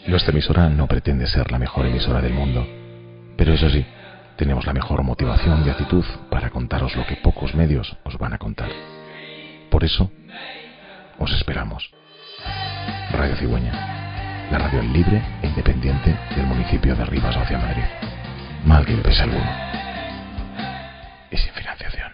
Nuestra emisora no pretende ser la mejor emisora del mundo, pero eso sí, tenemos la mejor motivación y actitud para contaros lo que pocos medios os van a contar. Por eso, os esperamos. Radio Cigüeña, la radio libre e independiente del municipio de Rivas hacia Madrid. Mal que le pese alguno. Y sin financiación.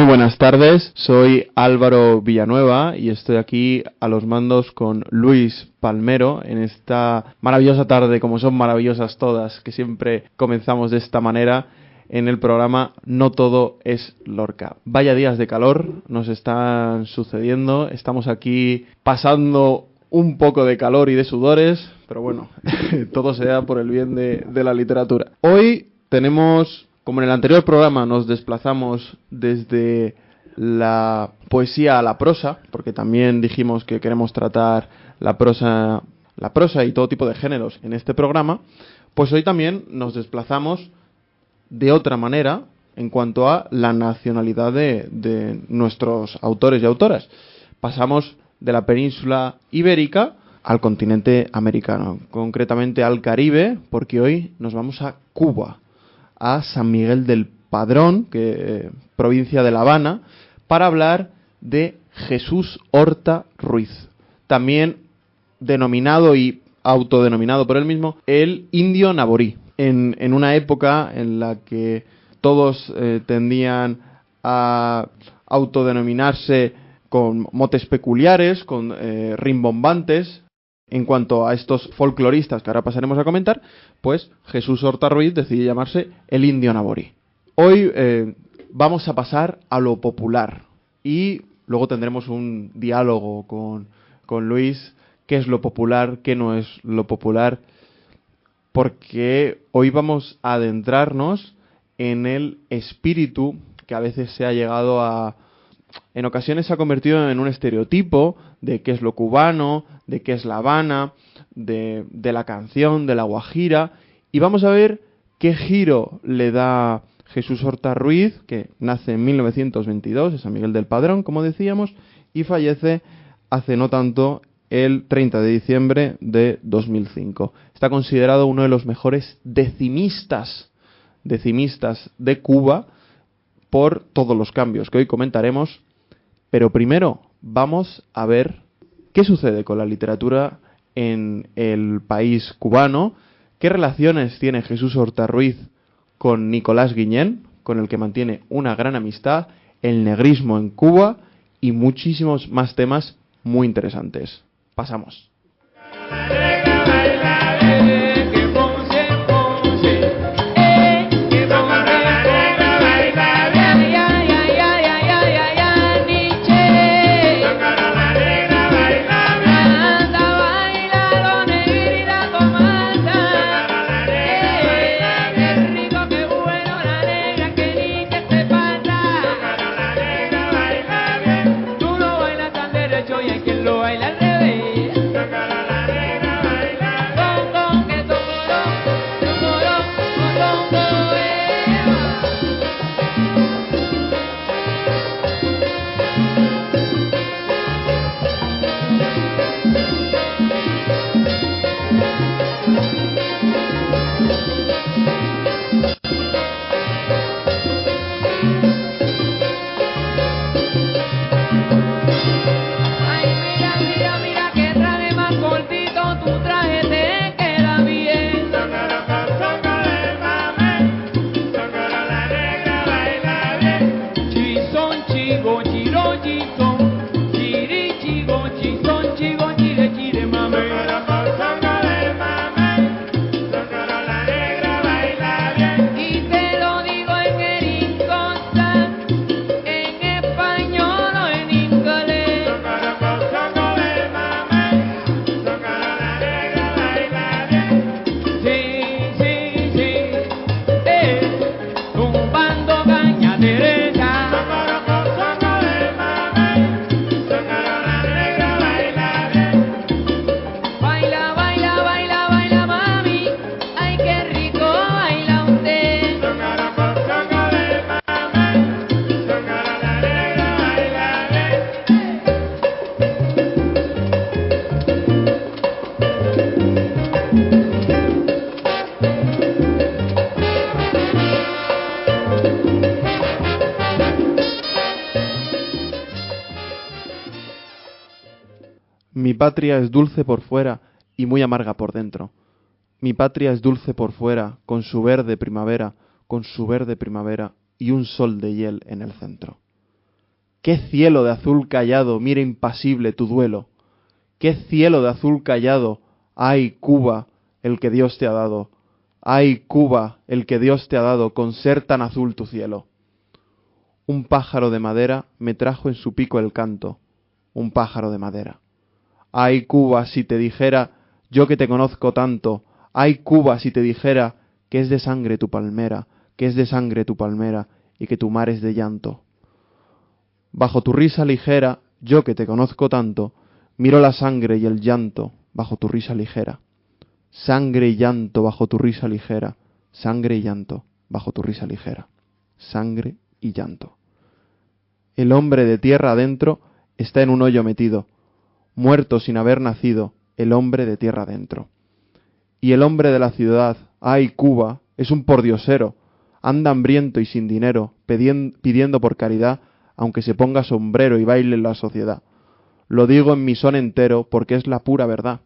Buenas tardes, soy Álvaro Villanueva y estoy aquí a los mandos con Luis Palmero en esta maravillosa tarde, como son maravillosas todas, que siempre comenzamos de esta manera en el programa No Todo es Lorca. Vaya días de calor nos están sucediendo, estamos aquí pasando un poco de calor y de sudores, pero bueno, todo sea por el bien de la literatura. Hoy tenemos... Como en el anterior programa nos desplazamos desde la poesía a la prosa, porque también dijimos que queremos tratar la prosa y todo tipo de géneros en este programa, pues hoy también nos desplazamos de otra manera en cuanto a la nacionalidad de nuestros autores y autoras. Pasamos de la península ibérica al continente americano, concretamente al Caribe, porque hoy nos vamos a Cuba, a San Miguel del Padrón, provincia de La Habana, para hablar de Jesús Horta Ruiz, también denominado y autodenominado por él mismo el Indio Naborí, en una época en la que todos tendían a autodenominarse con motes peculiares, con rimbombantes. En cuanto a estos folcloristas que ahora pasaremos a comentar, pues Jesús Horta Ruiz decidió llamarse el Indio Naborí. Hoy vamos a pasar a lo popular y luego tendremos un diálogo con Luis, qué es lo popular, qué no es lo popular, porque hoy vamos a adentrarnos en el espíritu que a veces se ha llegado a... En ocasiones se ha convertido en un estereotipo de qué es lo cubano, de qué es La Habana, de la canción, de la guajira. Y vamos a ver qué giro le da Jesús Horta Ruiz, que nace en 1922 en San Miguel del Padrón, como decíamos, y fallece hace no tanto, el 30 de diciembre de 2005. Está considerado uno de los mejores decimistas de Cuba, por todos los cambios que hoy comentaremos, pero primero vamos a ver qué sucede con la literatura en el país cubano, qué relaciones tiene Jesús Horta Ruiz con Nicolás Guillén, con el que mantiene una gran amistad, el negrismo en Cuba y muchísimos más temas muy interesantes. Pasamos. Lo baila al revés. Mi patria es dulce por fuera y muy amarga por dentro. Mi patria es dulce por fuera, con su verde primavera, y un sol de hiel en el centro. ¡Qué cielo de azul callado mira impasible tu duelo! ¡Qué cielo de azul callado! ¡Ay, Cuba, el que Dios te ha dado! ¡Ay, Cuba, el que Dios te ha dado, con ser tan azul tu cielo! Un pájaro de madera me trajo en su pico el canto, un pájaro de madera. ¡Ay, Cuba, si te dijera, yo que te conozco tanto! ¡Ay, Cuba, si te dijera que es de sangre tu palmera, que es de sangre tu palmera, y que tu mar es de llanto! Bajo tu risa ligera, yo que te conozco tanto, miro la sangre y el llanto bajo tu risa ligera. Sangre y llanto bajo tu risa ligera, sangre y llanto bajo tu risa ligera. Sangre y llanto. El hombre de tierra adentro está en un hoyo metido, muerto sin haber nacido, el hombre de tierra adentro. Y el hombre de la ciudad, ay Cuba, es un pordiosero, anda hambriento y sin dinero, pidiendo por caridad, aunque se ponga sombrero y baile en la sociedad. Lo digo en mi son entero porque es la pura verdad.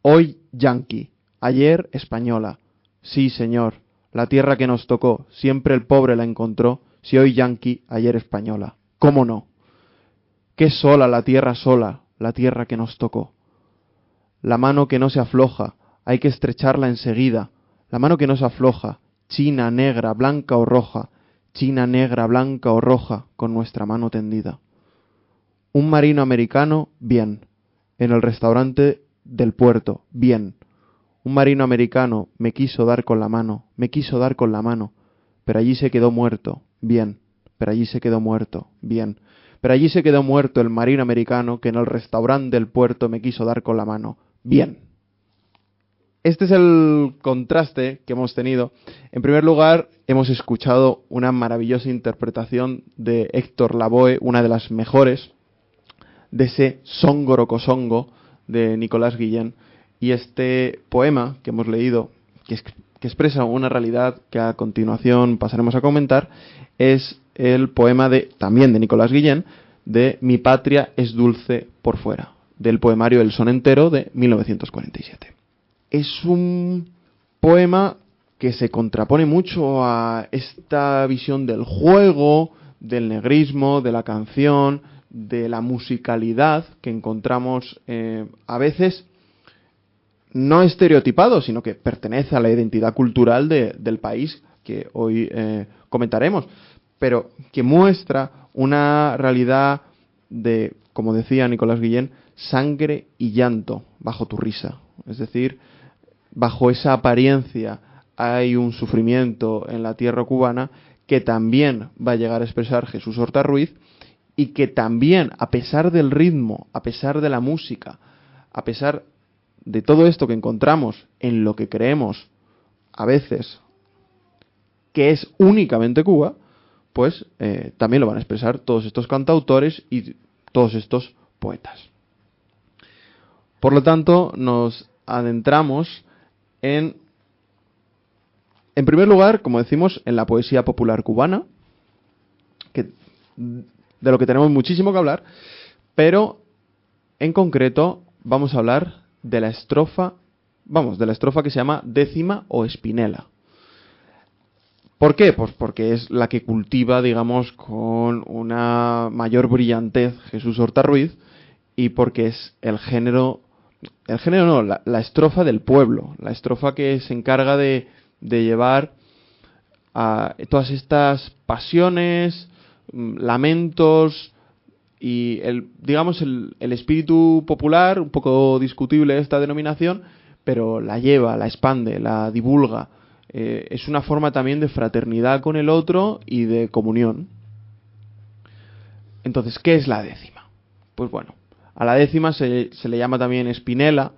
Hoy yanqui, ayer española. Sí, señor, la tierra que nos tocó, siempre el pobre la encontró, si hoy yanqui, ayer española. ¿Cómo no? Qué sola, la tierra que nos tocó. La mano que no se afloja, hay que estrecharla enseguida. La mano que no se afloja, china, negra, blanca o roja, china, negra, blanca o roja, con nuestra mano tendida. Un marino americano, bien. En el restaurante del puerto, bien. Un marino americano me quiso dar con la mano, pero allí se quedó muerto, bien. Pero allí se quedó muerto, bien. Pero allí se quedó muerto el marino americano que en el restaurante del puerto me quiso dar con la mano, bien. Este es el contraste que hemos tenido. En primer lugar, hemos escuchado una maravillosa interpretación de Héctor Lavoe, una de las mejores, de ese Songoro Kosongo de Nicolás Guillén. Y este poema que hemos leído, que expresa una realidad que a continuación pasaremos a comentar, es el poema también de Nicolás Guillén, de Mi patria es dulce por fuera, del poemario El Son Entero de 1947. Es un poema que se contrapone mucho a esta visión del juego, del negrismo, de la canción, de la musicalidad que encontramos a veces no estereotipado, sino que pertenece a la identidad cultural del país que hoy comentaremos, pero que muestra una realidad de, como decía Nicolás Guillén, sangre y llanto bajo tu risa. Es decir, bajo esa apariencia hay un sufrimiento en la tierra cubana que también va a llegar a expresar Jesús Horta Ruiz, y que también, a pesar del ritmo, a pesar de la música, a pesar de todo esto que encontramos en lo que creemos a veces que es únicamente Cuba, pues también lo van a expresar todos estos cantautores y todos estos poetas. Por lo tanto, nos adentramos en primer lugar, como decimos, en la poesía popular cubana, de lo que tenemos muchísimo que hablar, pero en concreto vamos a hablar de la estrofa que se llama décima o espinela. ¿Por qué? Pues porque es la que cultiva, digamos, con una mayor brillantez Jesús Horta Ruiz, y porque es la estrofa del pueblo, la estrofa que se encarga de llevar a todas estas pasiones, lamentos y el espíritu popular, un poco discutible esta denominación, pero la lleva, la expande, la divulga. Es una forma también de fraternidad con el otro y de comunión. Entonces, ¿qué es la décima? Pues bueno, a la décima se le llama también espinela.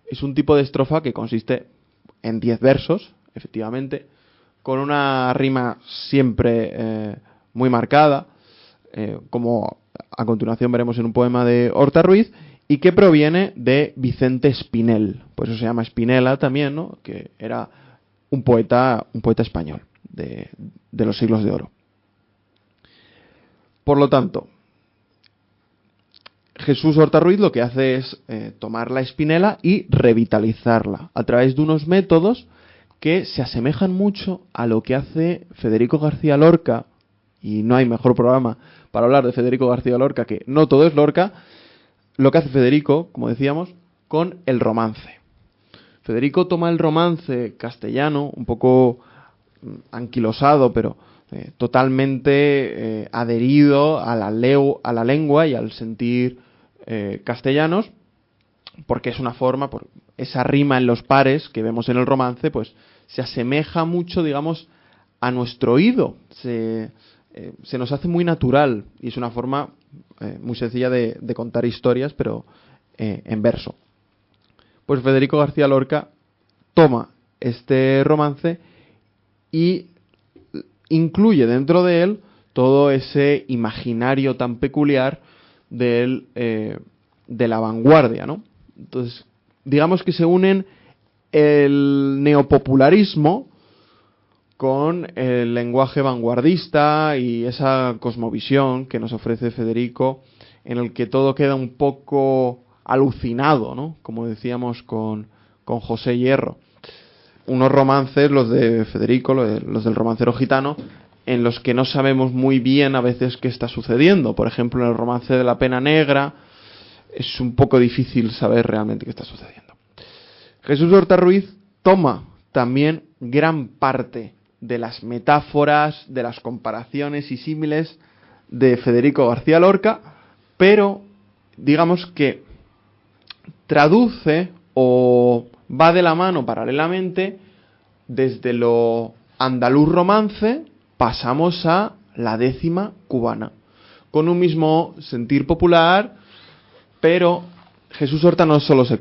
Es un tipo de estrofa que consiste en 10 versos, efectivamente, con una rima siempre muy marcada, como a continuación veremos en un poema de Horta Ruiz, y que proviene de Vicente Espinel. Por eso se llama Espinela también, ¿no? Que era un poeta español de los siglos de oro. Por lo tanto, Jesús Horta Ruiz lo que hace es tomar la espinela y revitalizarla a través de unos métodos que se asemejan mucho a lo que hace Federico García Lorca, y no hay mejor programa para hablar de Federico García Lorca que No todo es Lorca, lo que hace Federico, como decíamos, con el romance. Federico toma el romance castellano, un poco anquilosado, pero totalmente adherido a la lengua y al sentir castellanos, porque es una forma, por esa rima en los pares que vemos en el romance, pues se asemeja mucho, digamos, a nuestro oído, se nos hace muy natural y es una forma muy sencilla de contar historias, pero en verso. Pues Federico García Lorca toma este romance y incluye dentro de él todo ese imaginario tan peculiar de la vanguardia, ¿no? Entonces, digamos que se unen el neopopularismo con el lenguaje vanguardista y esa cosmovisión que nos ofrece Federico, en el que todo queda un poco alucinado, ¿no? Como decíamos con José Hierro. Unos romances, los de Federico, los del romancero gitano, en los que no sabemos muy bien a veces qué está sucediendo. Por ejemplo, en el romance de la pena negra es un poco difícil saber realmente qué está sucediendo. Jesús Horta Ruiz toma también gran parte de las metáforas, de las comparaciones y símiles de Federico García Lorca, pero digamos que traduce o va de la mano paralelamente desde lo andaluz romance pasamos a la décima cubana, con un mismo sentir popular, pero Jesús Horta no solo se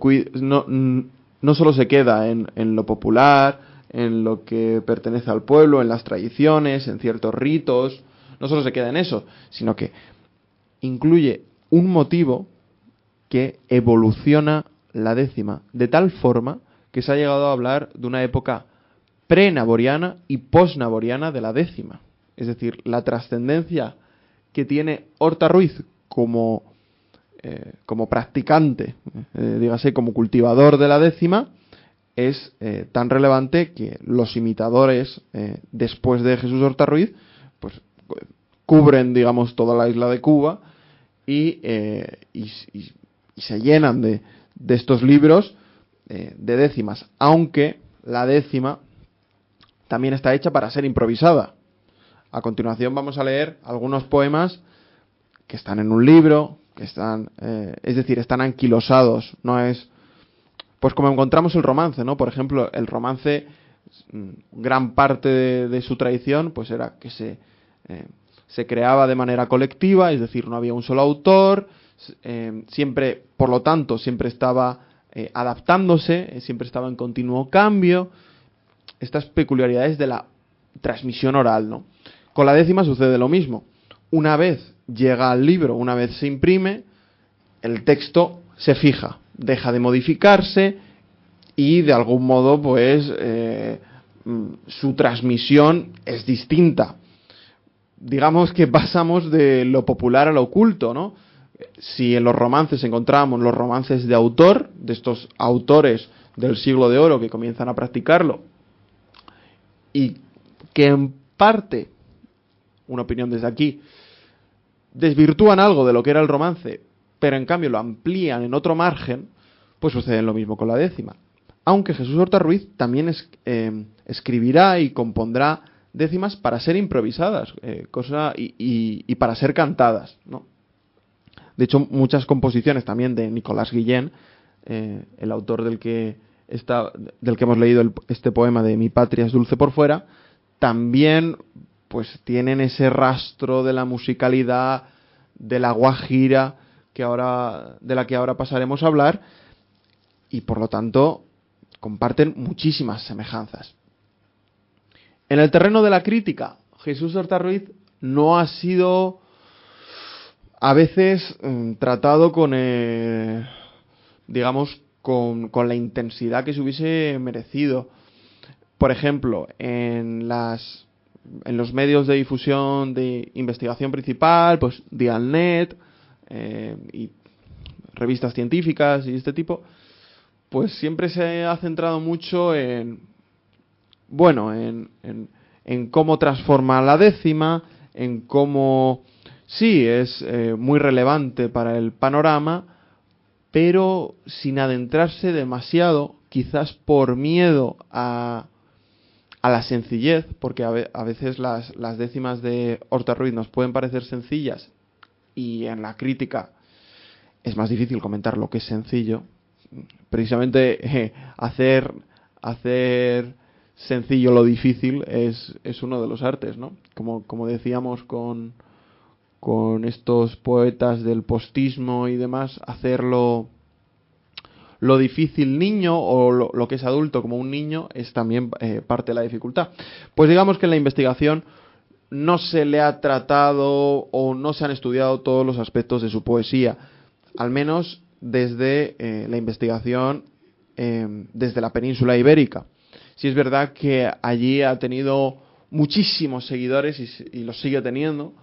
queda en lo popular, en lo que pertenece al pueblo, en las tradiciones, en ciertos ritos, no solo se queda en eso, sino que incluye un motivo que evoluciona la décima, de tal forma que se ha llegado a hablar de una época pre-naboriana y post-naboriana de la décima. Es decir, la trascendencia que tiene Horta Ruiz como practicante, dígase, como cultivador de la décima, es tan relevante que los imitadores después de Jesús Horta Ruiz pues cubren, digamos, toda la isla de Cuba y se llenan de estos libros de décimas, aunque la décima también está hecha para ser improvisada. A continuación vamos a leer algunos poemas que están en un libro, que están, es decir, están anquilosados, no es pues como encontramos el romance, ¿no? Por ejemplo, el romance, gran parte de su tradición, pues era que se creaba de manera colectiva, es decir, no había un solo autor, siempre, por lo tanto, siempre estaba adaptándose, siempre estaba en continuo cambio. Estas peculiaridades de la transmisión oral, ¿no? Con la décima sucede lo mismo. Una vez llega al libro, una vez se imprime, el texto se fija, deja de modificarse y de algún modo pues su transmisión es distinta. Digamos que pasamos de lo popular a lo oculto, ¿no? Si en los romances encontramos los romances de autor, de estos autores del siglo de oro que comienzan a practicarlo y que en parte, una opinión desde aquí, desvirtúan algo de lo que era el romance, pero en cambio lo amplían en otro margen, pues sucede lo mismo con la décima. Aunque Jesús Horta Ruiz también escribirá y compondrá décimas para ser improvisadas y para ser cantadas, ¿no? De hecho, muchas composiciones también de Nicolás Guillén, el autor del que hemos leído este poema de Mi patria es dulce por fuera, también pues tienen ese rastro de la musicalidad, de la guajira, de la que ahora pasaremos a hablar, y por lo tanto comparten muchísimas semejanzas. En el terreno de la crítica, Jesús Horta Ruiz no ha sido a veces tratado con la intensidad que se hubiese merecido. Por ejemplo, en los medios de difusión de investigación principal, pues Dialnet y revistas científicas y este tipo, pues siempre se ha centrado mucho en cómo transforma la décima, en cómo sí es muy relevante para el panorama, pero sin adentrarse demasiado, quizás por miedo a la sencillez, porque a veces las décimas de Horta-Ruiz nos pueden parecer sencillas y en la crítica es más difícil comentar lo que es sencillo. Precisamente hacer sencillo lo difícil es uno de los artes, ¿no? Como decíamos con estos poetas del postismo y demás, hacerlo lo difícil niño o lo que es adulto como un niño es también parte de la dificultad. Pues digamos que en la investigación no se le ha tratado o no se han estudiado todos los aspectos de su poesía, al menos desde la investigación desde la península ibérica. Sí es verdad que allí ha tenido muchísimos seguidores y los sigue teniendo,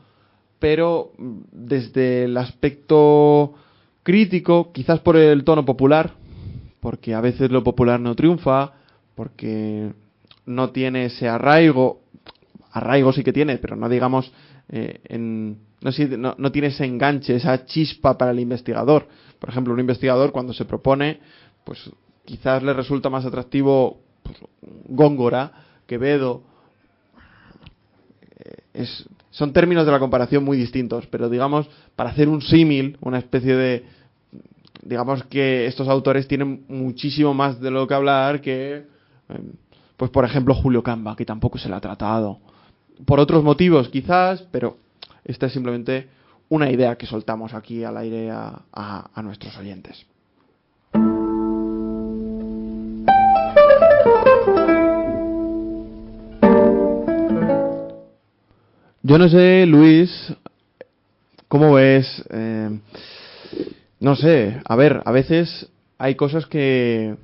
pero desde el aspecto crítico, quizás por el tono popular, porque a veces lo popular no triunfa, porque no tiene ese arraigo sí que tiene, pero no digamos, no tiene ese enganche, esa chispa para el investigador. Por ejemplo, un investigador cuando se propone, pues quizás le resulta más atractivo pues, Góngora, Quevedo. Son términos de la comparación muy distintos, pero digamos, para hacer un símil, una especie de... Digamos que estos autores tienen muchísimo más de lo que hablar que, pues por ejemplo, Julio Camba, que tampoco se le ha tratado. Por otros motivos quizás, pero esta es simplemente una idea que soltamos aquí al aire a nuestros oyentes. Yo no sé, Luis, ¿cómo ves? No sé, a ver, a veces hay cosas que...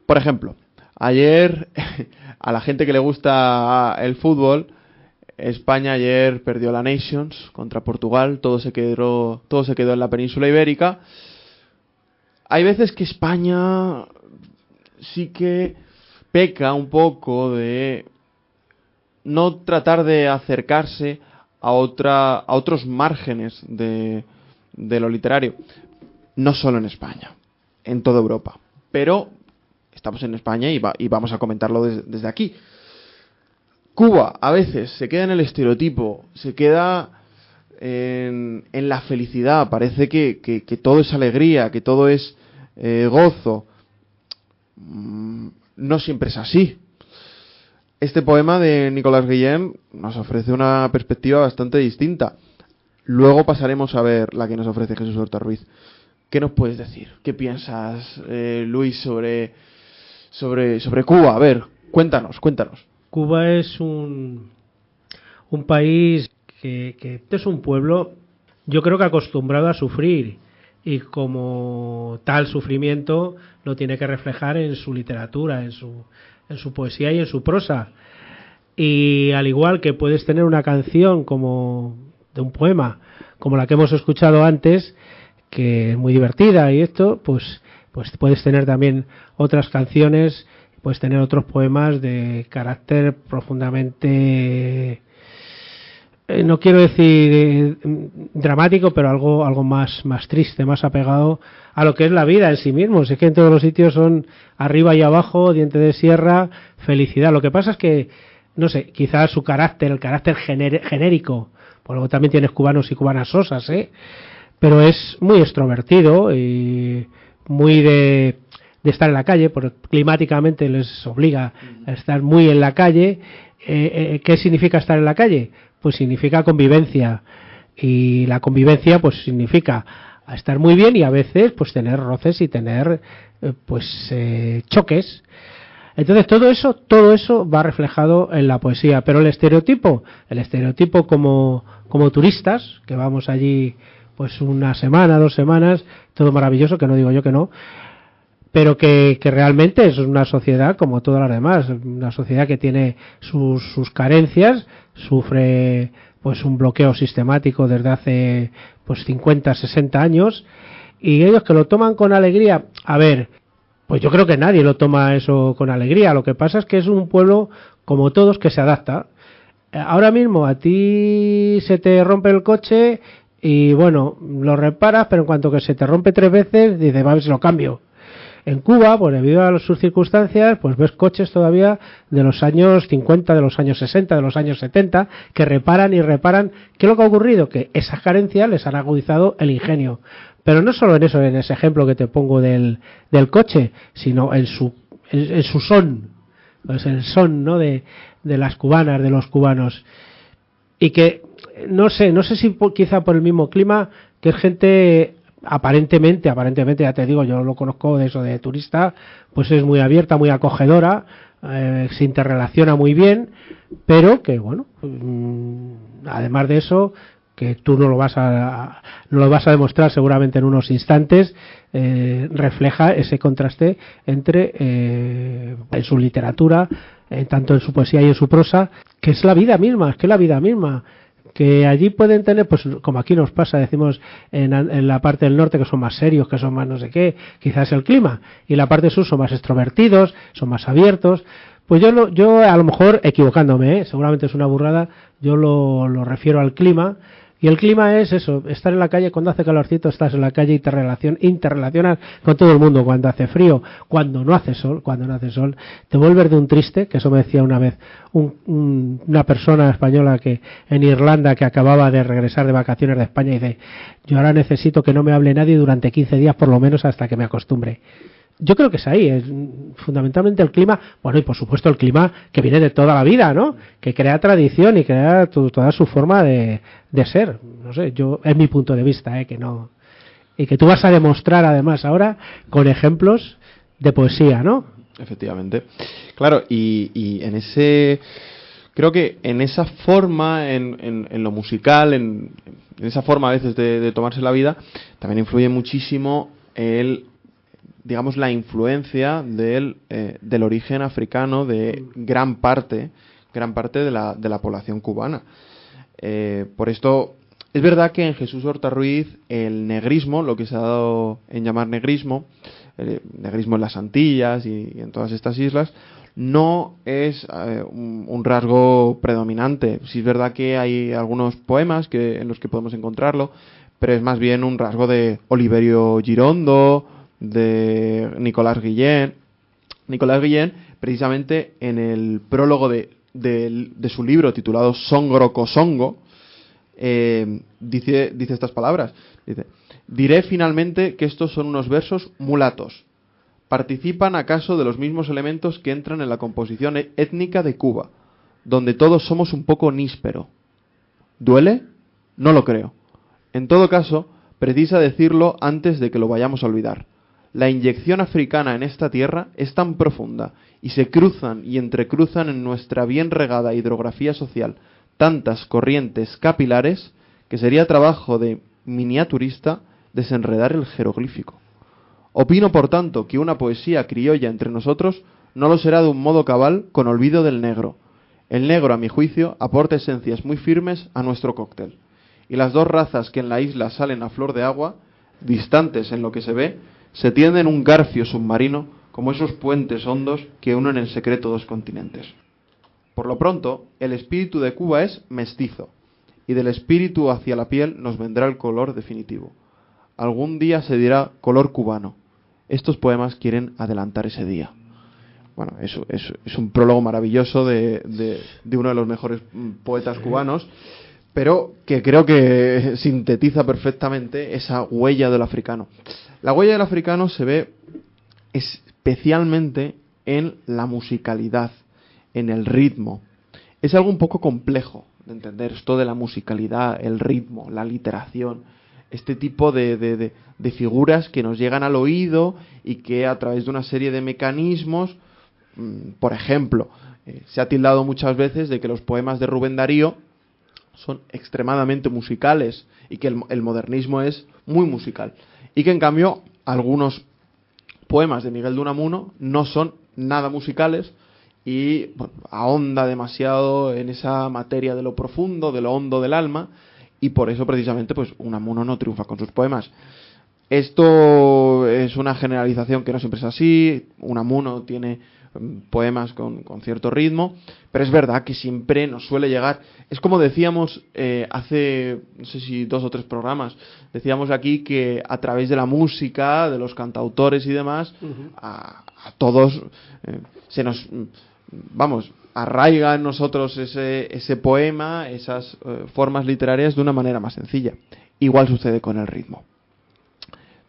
Por ejemplo, ayer, a la gente que le gusta el fútbol, España ayer perdió la Nations contra Portugal, todo se quedó en la península ibérica. Hay veces que España sí que peca un poco de no tratar de acercarse a otros márgenes de lo literario, no solo en España, en toda Europa, pero estamos en España y vamos a comentarlo desde aquí. Cuba a veces se queda en el estereotipo, se queda en la felicidad, parece que todo es alegría, que todo es gozo. No siempre es así. Este poema de Nicolás Guillén nos ofrece una perspectiva bastante distinta. Luego pasaremos a ver la que nos ofrece Jesús Horta-Ruiz. ¿Qué nos puedes decir? ¿Qué piensas, Luis, sobre Cuba? A ver, cuéntanos. Cuba es un país que es un pueblo, yo creo que acostumbrado a sufrir, y como tal sufrimiento lo tiene que reflejar en su literatura, en su poesía y en su prosa. Y al igual que puedes tener una canción como de un poema, como la que hemos escuchado antes, que es muy divertida y esto, pues puedes tener también otras canciones, puedes tener otros poemas de carácter profundamente, no quiero decir dramático, pero algo más triste, más apegado a lo que es la vida en sí mismo. Si es que en todos los sitios son arriba y abajo, diente de sierra, felicidad. Lo que pasa es que, no sé, quizás su carácter, el carácter genérico, por luego también tienes cubanos y cubanas sosas, pero es muy extrovertido y muy de estar en la calle, porque climáticamente les obliga a estar muy en la calle. ¿Qué significa estar en la calle? Pues significa convivencia, y la convivencia pues significa estar muy bien y a veces pues tener roces y tener choques. Entonces todo eso va reflejado en la poesía, pero el estereotipo como turistas, que vamos allí pues una semana, 2 semanas, todo maravilloso, que no digo yo que no, pero que realmente es una sociedad como todas las demás, una sociedad que tiene sus carencias, sufre pues un bloqueo sistemático desde hace pues 50, 60 años, Y ellos que lo toman con alegría, a ver, pues yo creo que nadie lo toma eso con alegría. Lo que pasa es que es un pueblo, como todos, que se adapta. Ahora mismo a ti se te rompe el coche y bueno, lo reparas, pero en cuanto que se te rompe 3 veces, dices, va a ver si lo cambio. En Cuba, pues debido a sus circunstancias, pues ves coches todavía de los años 50, de los años 60, de los años 70, que reparan y reparan. ¿Qué es lo que ha ocurrido? Que esas carencias les han agudizado el ingenio. Pero no solo en eso, en ese ejemplo que te pongo del coche, sino en su son, pues el son, ¿no? de las cubanas, de los cubanos. Y que, no sé si quizá por el mismo clima, que es gente aparentemente, ya te digo, yo lo conozco de eso de turista, pues es muy abierta, muy acogedora, se interrelaciona muy bien, pero que bueno, además de eso, que tú no lo vas a demostrar seguramente en unos instantes, refleja ese contraste entre en su literatura, tanto en su poesía y en su prosa, que es la vida misma, que allí pueden tener, pues como aquí nos pasa, decimos en la parte del norte que son más serios, que son más no sé qué, quizás el clima, y la parte sur son más extrovertidos, son más abiertos. Pues yo a lo mejor equivocándome, seguramente es una burrada, yo lo refiero al clima. Y el clima es eso, estar en la calle, cuando hace calorcito estás en la calle y te interrelacionas con todo el mundo. Cuando hace frío, cuando no hace sol, te vuelves de un triste, que eso me decía una vez una persona española que en Irlanda, que acababa de regresar de vacaciones de España, y dice, yo ahora necesito que no me hable nadie durante 15 días por lo menos hasta que me acostumbre. Yo creo que es ahí, es fundamentalmente el clima, bueno, y por supuesto el clima que viene de toda la vida, ¿no? Que crea tradición y crea toda su forma de ser. No sé, yo, es mi punto de vista, que no. Y que tú vas a demostrar además ahora con ejemplos de poesía, ¿no? Efectivamente. Claro, y en ese, creo que en esa forma, en lo musical, en esa forma a veces de tomarse la vida, también influye muchísimo digamos, la influencia del origen africano de gran parte de la población cubana. Por esto, es verdad que en Jesús Horta Ruiz el negrismo, lo que se ha dado en llamar negrismo, negrismo en las Antillas y en todas estas islas, no es un rasgo predominante. Sí es verdad que hay algunos poemas en los que podemos encontrarlo, pero es más bien un rasgo de Oliverio Girondo, de Nicolás Guillén. Nicolás Guillén, precisamente en el prólogo de su libro titulado Songro Kosongo, dice estas palabras. Dice: diré finalmente que estos son unos versos mulatos. ¿Participan acaso de los mismos elementos que entran en la composición étnica de Cuba, donde todos somos un poco níspero? ¿Duele? No lo creo. En todo caso, precisa decirlo antes de que lo vayamos a olvidar. La inyección africana en esta tierra es tan profunda y se cruzan y entrecruzan en nuestra bien regada hidrografía social tantas corrientes capilares que sería trabajo de miniaturista desenredar el jeroglífico. Opino, por tanto, que una poesía criolla entre nosotros no lo será de un modo cabal con olvido del negro. El negro, a mi juicio, aporta esencias muy firmes a nuestro cóctel. Y las dos razas que en la isla salen a flor de agua, distantes en lo que se ve, se tienden un garfio submarino como esos puentes hondos que unen en secreto dos continentes. Por lo pronto, el espíritu de Cuba es mestizo, y del espíritu hacia la piel nos vendrá el color definitivo. Algún día se dirá color cubano. Estos poemas quieren adelantar ese día. Bueno, eso es un prólogo maravilloso de uno de los mejores poetas cubanos, pero que creo que sintetiza perfectamente esa huella del africano. La huella del africano se ve especialmente en la musicalidad, en el ritmo. Es algo un poco complejo de entender, esto de la musicalidad, el ritmo, la literación, este tipo de figuras que nos llegan al oído y que a través de una serie de mecanismos, por ejemplo, se ha tildado muchas veces de que los poemas de Rubén Darío son extremadamente musicales y que el modernismo es muy musical, y que en cambio algunos poemas de Miguel de Unamuno no son nada musicales y bueno, ahonda demasiado en esa materia de lo profundo, de lo hondo del alma, y por eso precisamente pues Unamuno no triunfa con sus poemas. Esto es una generalización que no siempre es así. Unamuno tiene poemas con cierto ritmo, pero es verdad que siempre nos suele llegar. Es como decíamos hace, no sé si 2 o 3 programas, decíamos aquí que a través de la música, de los cantautores y demás, a todos se nos, arraiga en nosotros ese poema, esas formas literarias de una manera más sencilla. Igual sucede con el ritmo.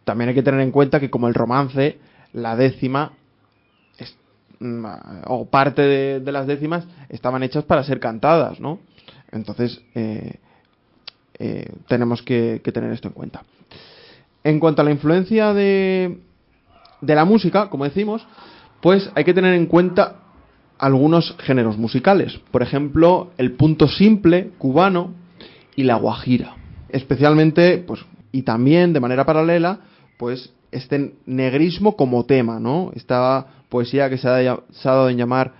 También hay que tener en cuenta que, como el romance, la décima o parte de las décimas estaban hechas para ser cantadas, ¿no? Entonces tenemos que tener esto en cuenta. En cuanto a la influencia de la música, como decimos, pues hay que tener en cuenta algunos géneros musicales. Por ejemplo, el punto simple cubano y la guajira. Especialmente, pues, y también de manera paralela, pues este negrismo como tema, ¿no? Esta poesía que se ha dado en llamar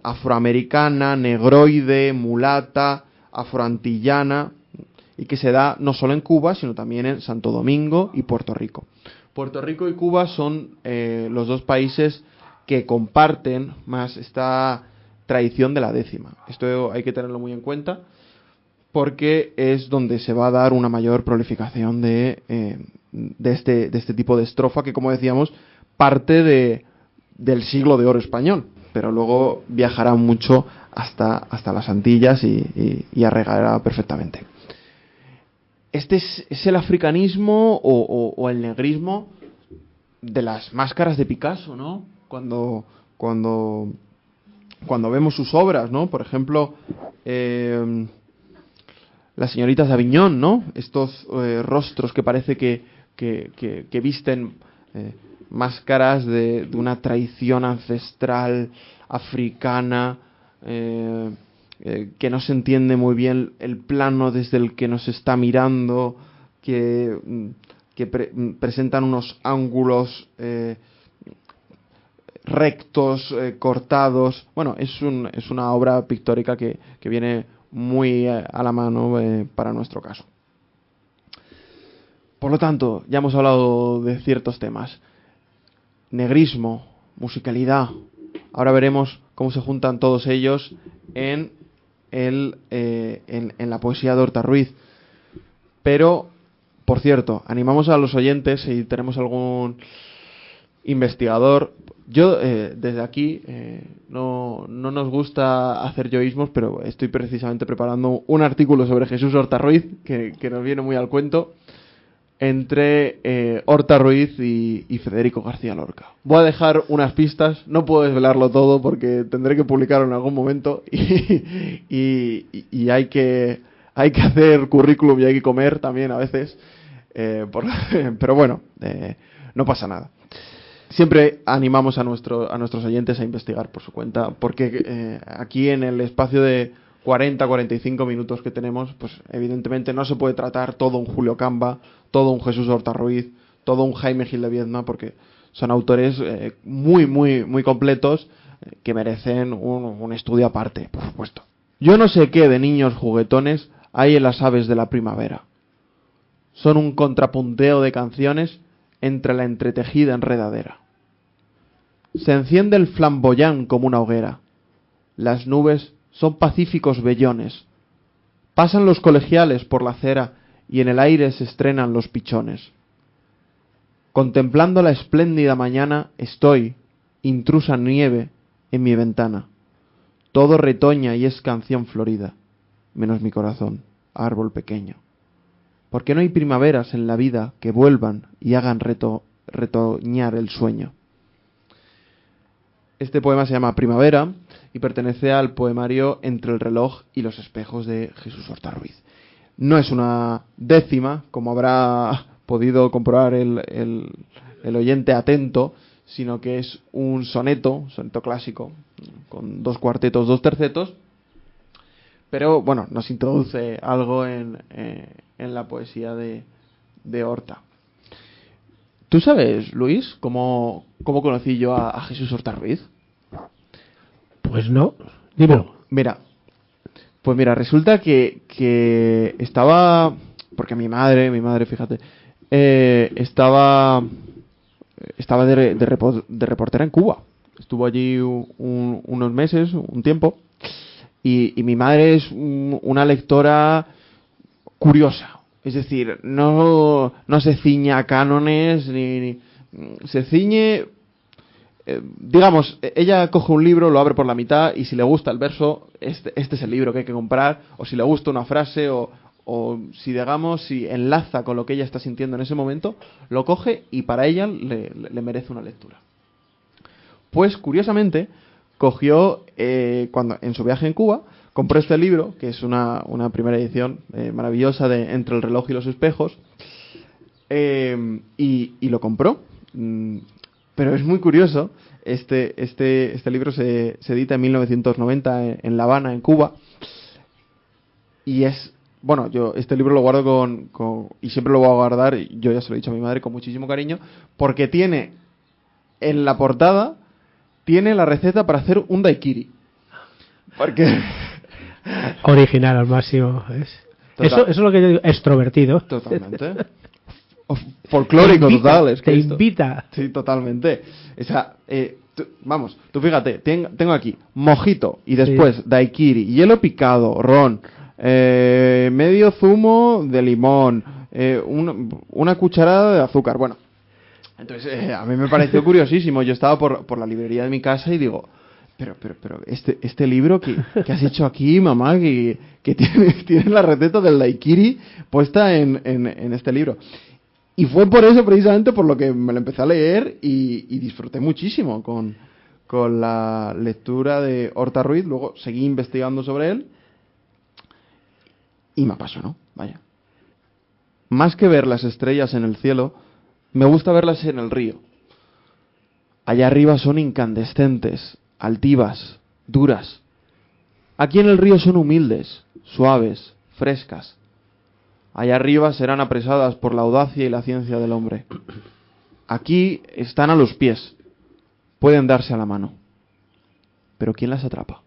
afroamericana, negroide, mulata, afroantillana, y que se da no solo en Cuba, sino también en Santo Domingo y Puerto Rico. Puerto Rico y Cuba son los 2 países que comparten más esta tradición de la décima. Esto hay que tenerlo muy en cuenta, porque es donde se va a dar una mayor prolificación de este tipo de estrofa que, como decíamos, parte del siglo de oro español, pero luego viajará mucho hasta las Antillas y arraigará perfectamente. Este es el africanismo o el negrismo de las máscaras de Picasso, ¿no? Cuando vemos sus obras, ¿no? Por ejemplo, las señoritas de Aviñón, ¿no? Estos rostros que parece que visten máscaras de una tradición ancestral africana, que no se entiende muy bien el plano desde el que nos está mirando, que presentan unos ángulos rectos, cortados. Bueno, es una obra pictórica que viene muy a la mano para nuestro caso. Por lo tanto, ya hemos hablado de ciertos temas. Negrismo, musicalidad. Ahora veremos cómo se juntan todos ellos en la poesía de Horta Ruiz. Pero, por cierto, animamos a los oyentes, si tenemos algún investigador. Yo, desde aquí, no nos gusta hacer yoísmos, pero estoy precisamente preparando un artículo sobre Jesús Horta Ruiz, que nos viene muy al cuento, entre Horta Ruiz y Federico García Lorca. Voy a dejar unas pistas, no puedo desvelarlo todo porque tendré que publicarlo en algún momento y hay que hacer currículum y hay que comer también a veces, pero bueno, no pasa nada. Siempre animamos a nuestros oyentes a investigar por su cuenta, porque aquí en el espacio de 40-45 minutos que tenemos, pues evidentemente no se puede tratar todo un Julio Camba, todo un Jesús Horta Ruiz, todo un Jaime Gil de Viedma, porque son autores muy, muy, muy completos que merecen un estudio aparte, por supuesto. Yo no sé qué de niños juguetones hay en las aves de la primavera. Son un contrapunteo de canciones entre la entretejida enredadera. Se enciende el flamboyán como una hoguera. Las nubes son pacíficos vellones. Pasan los colegiales por la acera y en el aire se estrenan los pichones. Contemplando la espléndida mañana estoy, intrusa nieve, en mi ventana. Todo retoña y es canción florida, menos mi corazón, árbol pequeño. Porque no hay primaveras en la vida que vuelvan y hagan retoñar el sueño. Este poema se llama Primavera y pertenece al poemario Entre el reloj y los espejos de Jesús Horta Ruiz. No es una décima, como habrá podido comprobar el oyente atento, sino que es un soneto clásico, con 2 cuartetos, 2 tercetos, pero bueno, nos introduce algo en la poesía de Horta. ¿Tú sabes, Luis, cómo conocí yo a Jesús Horta Ruiz? Pues no, dímelo. Pues mira, resulta que estaba, porque mi madre, fíjate, estaba de reportera en Cuba. Estuvo allí unos meses, un tiempo, y mi madre es una lectora curiosa. Es decir, no se ciñe a cánones, ni se ciñe... digamos, ella coge un libro, lo abre por la mitad, y si le gusta el verso, este es el libro que hay que comprar, o si le gusta una frase, o si, digamos, si enlaza con lo que ella está sintiendo en ese momento, lo coge y para ella le merece una lectura. Pues, curiosamente, cogió, cuando en su viaje en Cuba, compró este libro, que es una primera edición maravillosa de Entre el reloj y los espejos, y lo compró. Pero es muy curioso, este libro se edita en 1990 en La Habana, en Cuba, y es... Bueno, yo este libro lo guardo y siempre lo voy a guardar, y yo ya se lo he dicho a mi madre, con muchísimo cariño, porque tiene, en la portada, tiene la receta para hacer un daiquiri. Porque... Original al máximo. Eso es lo que yo digo, extrovertido. Totalmente. Folclórico total. Te invita. Sí, totalmente. O sea, tú fíjate, tengo aquí mojito y después daiquiri, hielo picado, ron, medio zumo de limón, una cucharada de azúcar. Bueno, entonces a mí me pareció curiosísimo. Yo estaba por la librería de mi casa y digo, pero este libro que has hecho aquí, mamá, que tiene la receta del daiquiri puesta en este libro. Y fue por eso, precisamente, por lo que me lo empecé a leer y disfruté muchísimo con la lectura de Horta Ruiz. Luego seguí investigando sobre él y me apasionó, vaya. Más que ver las estrellas en el cielo, me gusta verlas en el río. Allá arriba son incandescentes, altivas, duras. Aquí en el río son humildes, suaves, frescas. Allá arriba serán apresadas por la audacia y la ciencia del hombre. Aquí están a los pies, pueden darse a la mano. Pero ¿quién las atrapa?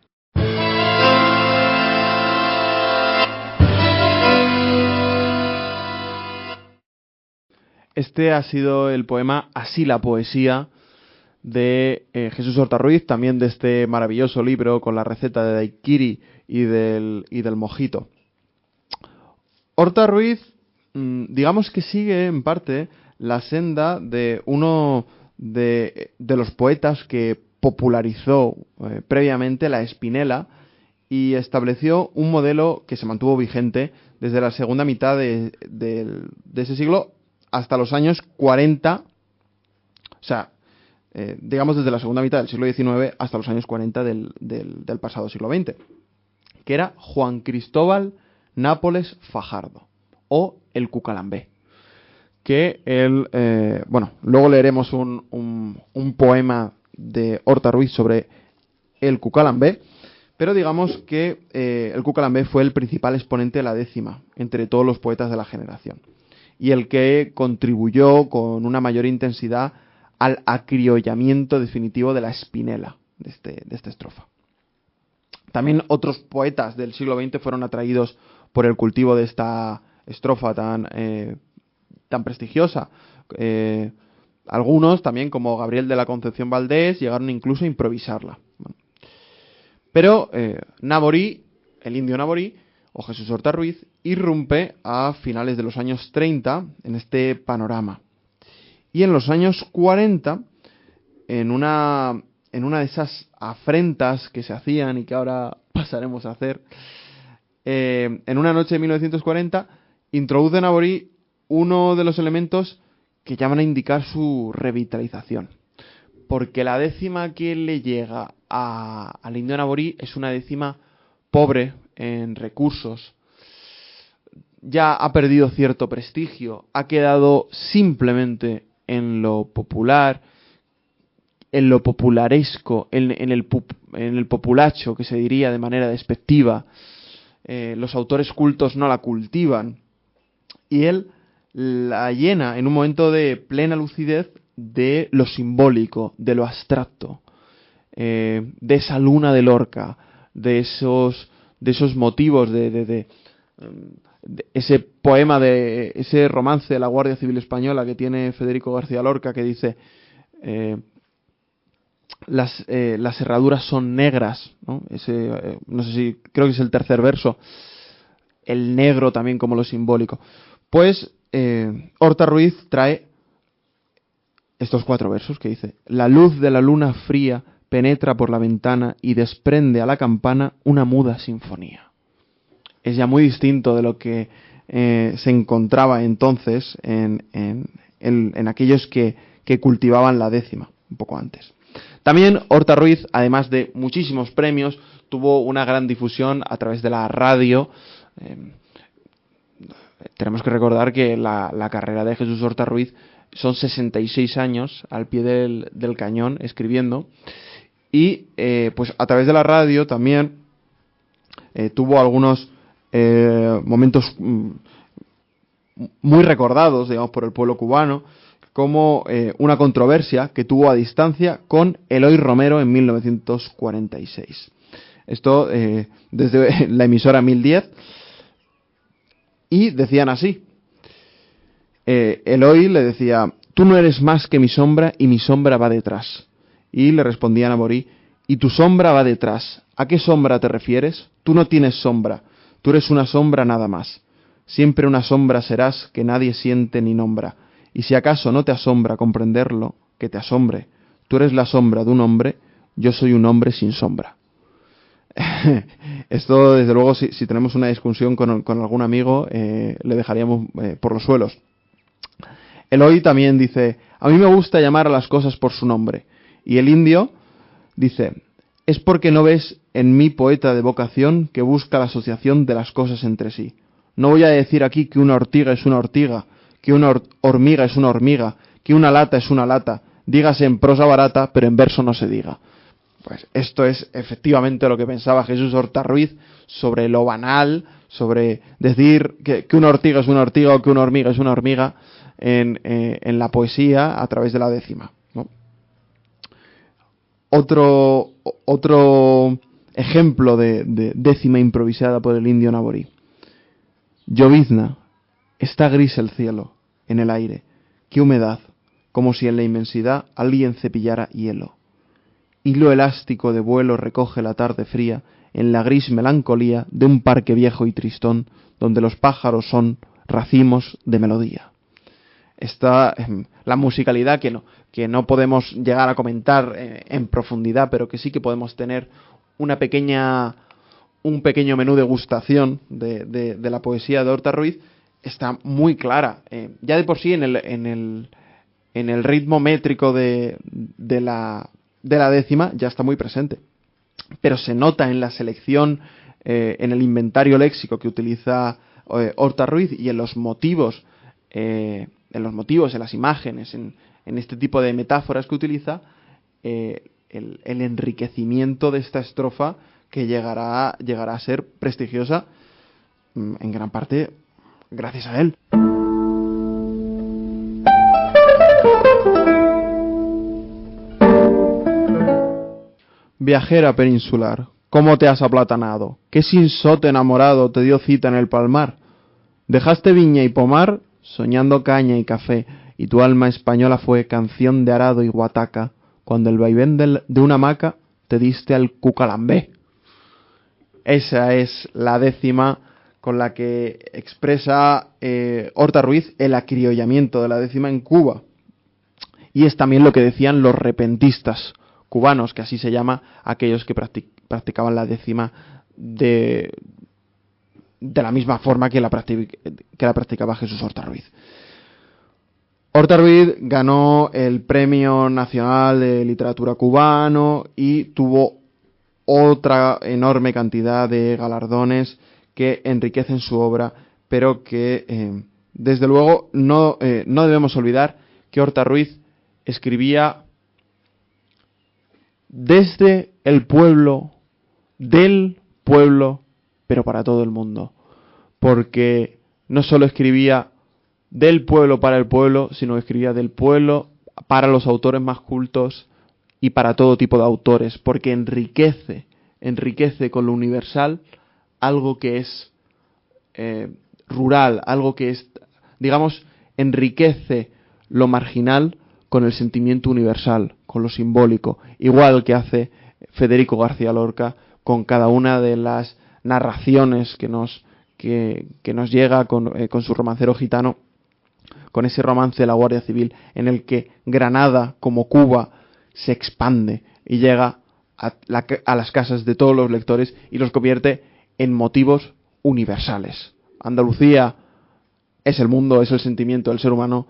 Este ha sido el poema Así la poesía de Jesús Horta Ruiz, también de este maravilloso libro con la receta de daiquiri y del mojito. Horta Ruiz, digamos que sigue en parte la senda de uno de los poetas que popularizó previamente la Espinela y estableció un modelo que se mantuvo vigente desde la segunda mitad de ese siglo hasta los años 40, o sea, digamos desde la segunda mitad del siglo XIX hasta los años 40 del pasado siglo XX, que era Juan Cristóbal Nápoles Fajardo, o el Cucalambé, que él, luego leeremos un poema de Horta Ruiz sobre el Cucalambé, pero digamos que el Cucalambé fue el principal exponente de la décima entre todos los poetas de la generación, y el que contribuyó con una mayor intensidad al acriollamiento definitivo de la Espinela de esta estrofa. También otros poetas del siglo XX fueron atraídos por el cultivo de esta estrofa tan prestigiosa. Algunos, también como Gabriel de la Concepción Valdés, llegaron incluso a improvisarla. Bueno. Pero Naborí, el indio Naborí, o Jesús Horta Ruiz, irrumpe a finales de los años 30 en este panorama. Y en los años 40, en una de esas afrentas que se hacían y que ahora pasaremos a hacer, en una noche de 1940, introduce Naborí uno de los elementos que llaman a indicar su revitalización. Porque la décima que le llega al indio Naborí es una décima pobre en recursos. Ya ha perdido cierto prestigio, ha quedado simplemente en lo popular, en lo popularesco, en el populacho, que se diría de manera despectiva. Los autores cultos no la cultivan. Y él la llena en un momento de plena lucidez de lo simbólico, de lo abstracto, de esa luna de Lorca, de esos motivos de ese poema, de ese romance de la Guardia Civil Española que tiene Federico García Lorca, que dice las herraduras son negras, ¿no? No sé si, creo que es el tercer verso, el negro también como lo simbólico. Pues Horta Ruiz trae estos 4 versos que dice: la luz de la luna fría penetra por la ventana y desprende a la campana una muda sinfonía. Es ya muy distinto de lo que se encontraba entonces en aquellos que cultivaban la décima, un poco antes. También Horta Ruiz, además de muchísimos premios, tuvo una gran difusión a través de la radio. Tenemos que recordar que la carrera de Jesús Horta Ruiz son 66 años al pie del cañón escribiendo, y pues a través de la radio también tuvo algunos momentos muy recordados, digamos, por el pueblo cubano, como una controversia que tuvo a distancia con Eloy Romero en 1946. Esto desde la emisora 1010, y decían así. Eloy le decía: tú no eres más que mi sombra y mi sombra va detrás. Y le respondían a Morí: y tu sombra va detrás. ¿A qué sombra te refieres? Tú no tienes sombra. Tú eres una sombra nada más. Siempre una sombra serás que nadie siente ni nombra. Y si acaso no te asombra comprenderlo, que te asombre. Tú eres la sombra de un hombre, yo soy un hombre sin sombra. Esto, desde luego, si tenemos una discusión con algún amigo, le dejaríamos por los suelos. Eloy también dice: a mí me gusta llamar a las cosas por su nombre. Y el indio dice: es porque no ves en mí poeta de vocación que busca la asociación de las cosas entre sí. No voy a decir aquí que una ortiga es una ortiga, que una hormiga es una hormiga, que una lata es una lata. Dígase en prosa barata, pero en verso no se diga. Pues esto es efectivamente lo que pensaba Jesús Horta Ruiz sobre lo banal, sobre decir que una ortiga es una ortiga o que una hormiga es una hormiga en la poesía a través de la décima, ¿no? Otro ejemplo de décima improvisada por el indio Naborí. Llovizna, está gris el cielo, en el aire, qué humedad, como si en la inmensidad alguien cepillara hielo. Hilo elástico de vuelo recoge la tarde fría en la gris melancolía de un parque viejo y tristón, donde los pájaros son racimos de melodía. Está la musicalidad que no podemos llegar a comentar en profundidad, pero que sí que podemos tener un pequeño menú degustación de la poesía de Horta Ruiz. Está muy clara, ya de por sí en el ritmo métrico de la décima ya está muy presente, pero se nota en la selección, en el inventario léxico que utiliza Horta Ruiz, y en los motivos, en las imágenes, en este tipo de metáforas que utiliza, el enriquecimiento de esta estrofa, que llegará a ser prestigiosa en gran parte gracias a él. Viajera peninsular, ¿cómo te has aplatanado? ¿Qué sinsote enamorado te dio cita en el palmar? Dejaste viña y pomar, soñando caña y café, y tu alma española fue canción de arado y guataca, cuando el vaivén de una hamaca te diste al cucalambé. Esa es la décima con la que expresa Horta Ruiz el acriollamiento de la décima en Cuba. Y es también lo que decían los repentistas cubanos, que así se llama aquellos que practicaban la décima de la misma forma que la practicaba Jesús Horta Ruiz. Horta Ruiz ganó el Premio Nacional de Literatura Cubano y tuvo otra enorme cantidad de galardones que enriquecen su obra, pero que desde luego no debemos olvidar que Horta Ruiz escribía desde el pueblo, del pueblo, pero para todo el mundo, porque no solo escribía del pueblo para el pueblo, sino que escribía del pueblo para los autores más cultos y para todo tipo de autores, porque enriquece con lo universal algo que es rural, algo que es, digamos, enriquece lo marginal con el sentimiento universal, con lo simbólico, igual que hace Federico García Lorca con cada una de las narraciones que nos llega con su Romancero Gitano, con ese romance de la Guardia Civil en el que Granada, como Cuba, se expande y llega a las casas de todos los lectores y los convierte en motivos universales. Andalucía es el mundo, es el sentimiento del ser humano.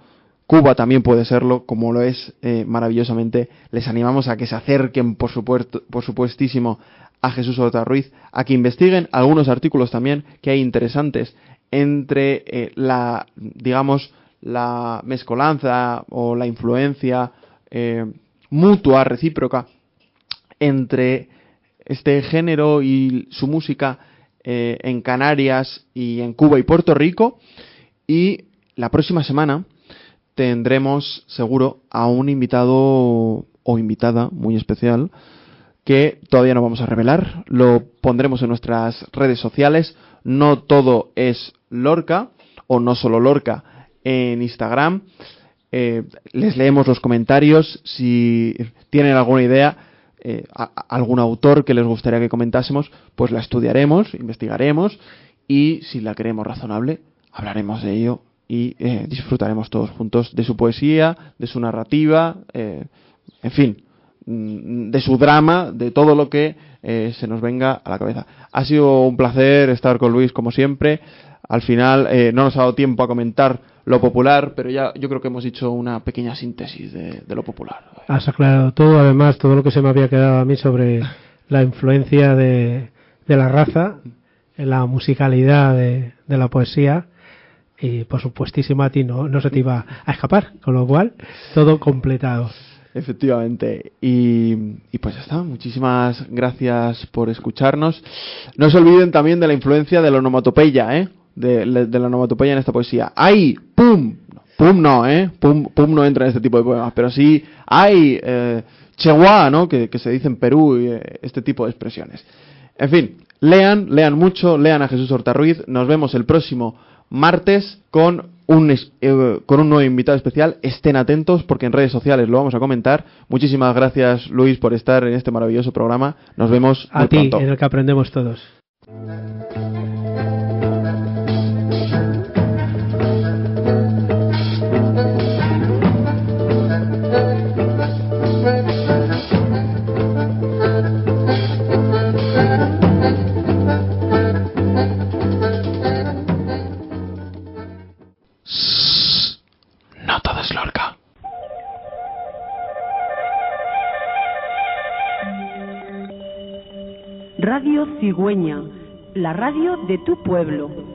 Cuba también puede serlo, como lo es maravillosamente. Les animamos a que se acerquen, por supuestísimo, a Jesús Horta Ruiz, a que investiguen algunos artículos también que hay interesantes entre la mezcolanza o la influencia mutua, recíproca, entre este género y su música en Canarias y en Cuba y Puerto Rico. Y la próxima semana tendremos seguro a un invitado o invitada muy especial que todavía no vamos a revelar, lo pondremos en nuestras redes sociales. No todo es Lorca, o no solo Lorca en Instagram. Les leemos los comentarios. Si tienen alguna idea, algún autor que les gustaría que comentásemos, pues la estudiaremos, investigaremos, y si la creemos razonable, hablaremos de ello y disfrutaremos todos juntos de su poesía, de su narrativa, en fin, de su drama, de todo lo que se nos venga a la cabeza. Ha sido un placer estar con Luis, como siempre. Al final no nos ha dado tiempo a comentar lo popular, pero ya yo creo que hemos hecho una pequeña síntesis de lo popular. Has aclarado todo, además, todo lo que se me había quedado a mí sobre la influencia de la raza en la musicalidad de la poesía. Y por supuestísimo a ti no se te iba a escapar, con lo cual todo completado. Efectivamente. Y pues ya está. Muchísimas gracias por escucharnos. No se olviden también de la influencia de la onomatopeya, de la onomatopeya en esta poesía. ¡Ay! ¡Pum! ¡Pum no, Pum no entra en este tipo de poemas, pero sí ¡ay! Cheguá, ¿no? Que se dice en Perú, este tipo de expresiones. En fin, lean mucho, lean a Jesús Horta Ruiz. Nos vemos el próximo martes con un nuevo invitado especial. Estén atentos porque en redes sociales lo vamos a comentar. Muchísimas gracias, Luis, por estar en este maravilloso programa. Nos vemos muy pronto. A ti, en el que aprendemos todos. No todo es Lorca. Radio Cigüeña, la radio de tu pueblo.